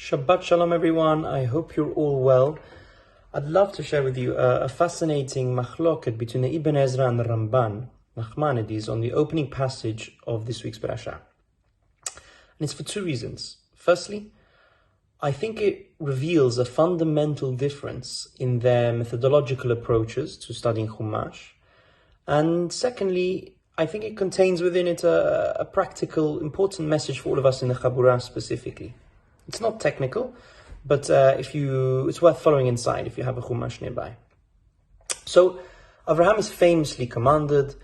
Shabbat Shalom everyone, I hope you're all well. I'd love to share with you a fascinating machloket between the Ibn Ezra and the Ramban, Nachmanides, on the opening passage of this week's Parasha. And it's for two reasons. Firstly, I think it reveals a fundamental difference in their methodological approaches to studying Chumash. And secondly, I think it contains within it a practical, important message for all of us in the Chabura specifically. It's not technical, but it's worth following inside if you have a Chumash nearby. So, Abraham is famously commanded,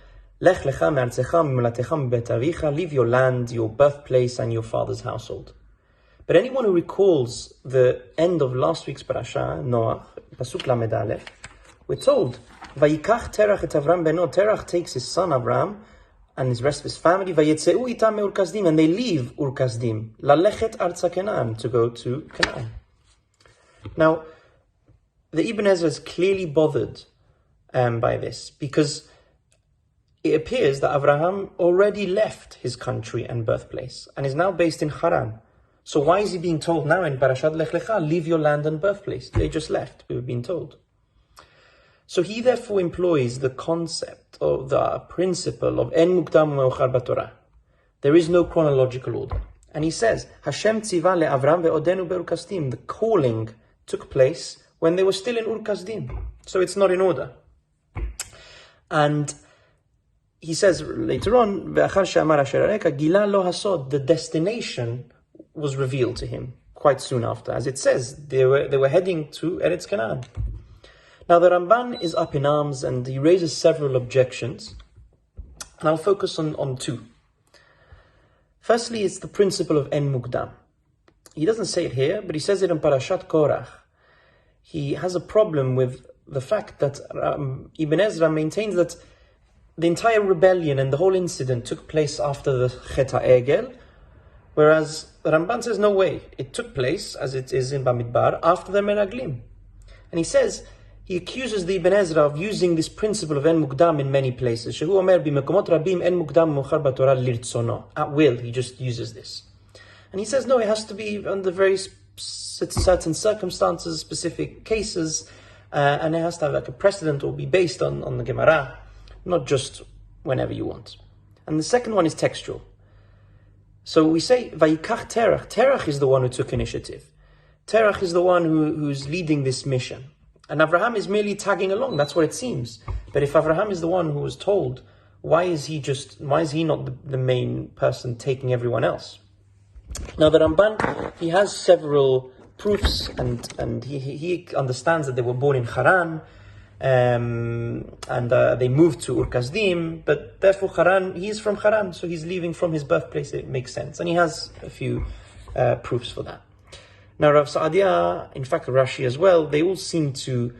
Lekh, Lekha, me'artzecha, mi'molatecha, mi'bet avicha, leave your land, your birthplace, and your father's household. But anyone who recalls the end of last week's Parasha, Noach, Pasuk Lamed Aleph, we're told, Vayikach Terach et Avram beno, Terach takes his son Avram and his rest of his family, Vayetzeu itam me'ur Kasdim, and they leave Ur Kasdim, lalechet arza Canaan, to go to Canaan. Now, the Ibn Ezra is clearly bothered by this, because it appears that Abraham already left his country and birthplace, and is now based in Haran. So why is he being told now in Parashat Lekh, leave your land and birthplace? They just left, we were being told. So he therefore employs the concept of the principle of En Mukdam Me'ochar B'Torah. There is no chronological order. And he says, Hashem tziva le'Avram ve'odenu be'Ur Kasdim. The calling took place when they were still in Ur Kasdim. So it's not in order. And he says later on, Ve'achar she'amar asher areka, gila lo hasod. The destination was revealed to him quite soon after. As it says, they were heading to Eretz Canaan. Now the Ramban is up in arms and he raises several objections. And I'll focus on two. Firstly, it's the principle of En Mukdam. He doesn't say it here, but he says it in Parashat Korach. He has a problem with the fact that Ibn Ezra maintains that the entire rebellion and the whole incident took place after the Chet HaEgel, whereas the Ramban says no way. It took place, as it is in Bamidbar, after the Meraglim. And he says, he accuses the Ibn Ezra of using this principle of En Mukdam in many places. Shehu omer b'mekomot rabim en mukdam mochar b'Torah lirtzono. At will, he just uses this. And he says, no, it has to be under very certain circumstances, specific cases, and it has to have like a precedent or be based on the Gemara, not just whenever you want. And the second one is textual. So we say, Vayikach Terach. Terach is the one who took initiative. Terach is the one who's leading this mission. And Abraham is merely tagging along, that's what it seems. But if Abraham is the one who was told, why is he not the main person taking everyone else? Now the Ramban, he has several proofs, and he understands that they were born in Haran, and they moved to Ur Kasdim, but therefore Haran, he is from Haran, so he's leaving from his birthplace, it makes sense. And he has a few proofs for that. Now Rav Saadia, in fact Rashi as well, they all seem to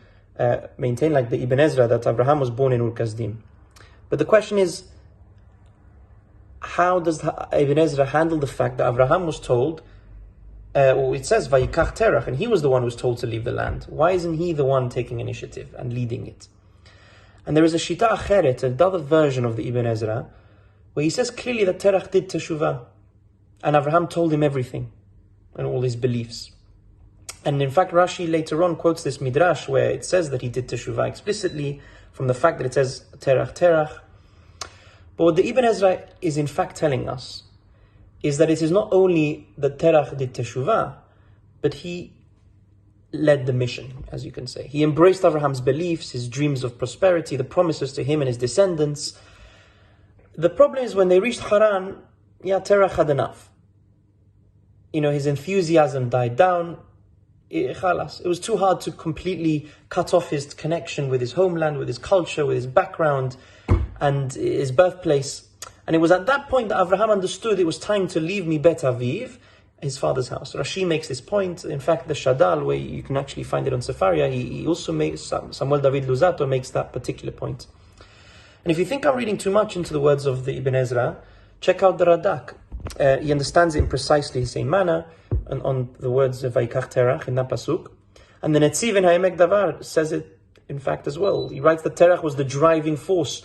maintain, like the Ibn Ezra, that Abraham was born in Ur Kasdim. But the question is, how does Ibn Ezra handle the fact that Abraham was told, it says Vayikach Terach, and he was the one who was told to leave the land. Why isn't he the one taking initiative and leading it? And there is a Shita Acheret, another version of the Ibn Ezra, where he says clearly that Terach did Teshuvah, and Abraham told him everything and all his beliefs. And in fact, Rashi later on quotes this Midrash where it says that he did Teshuvah explicitly from the fact that it says Terach, Terach. But what the Ibn Ezra is in fact telling us is that it is not only that Terach did Teshuvah, but he led the mission, as you can say. He embraced Abraham's beliefs, his dreams of prosperity, the promises to him and his descendants. The problem is when they reached Haran, Terach had enough. His enthusiasm died down. It was too hard to completely cut off his connection with his homeland, with his culture, with his background, and his birthplace. And it was at that point that Abraham understood it was time to leave Mi Bet Aviv, his father's house. Rashi makes this point. In fact, the Shadal, where you can actually find it on Sefaria, he also makes, Samuel David Luzato makes that particular point. And if you think I'm reading too much into the words of the Ibn Ezra, check out the Radak. He understands it in precisely the same manner, on the words of Vayikach Terach in that pasuk. And the Netziv in Ha'emek Davar says it, in fact, as well. He writes that Terach was the driving force.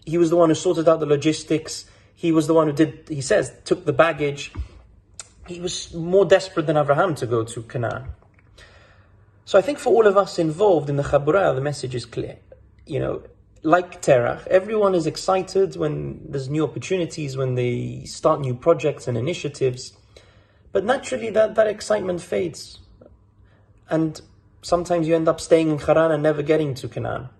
He was the one who sorted out the logistics. He was the one who he says, took the baggage. he was more desperate than Abraham to go to Canaan. So I think for all of us involved in the Chabura, the message is clear. Like Terach, everyone is excited when there's new opportunities, when they start new projects and initiatives. But naturally that excitement fades. And sometimes you end up staying in Haran and never getting to Canaan.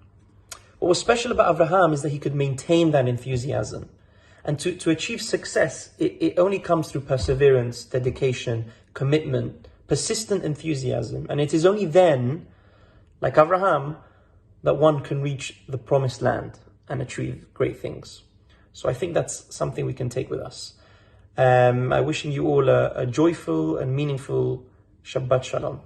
What was special about Abraham is that he could maintain that enthusiasm. And to achieve success, it only comes through perseverance, dedication, commitment, persistent enthusiasm. And it is only then, like Abraham, that one can reach the promised land and achieve great things. So I think that's something we can take with us. I'm wishing you all a joyful and meaningful Shabbat Shalom.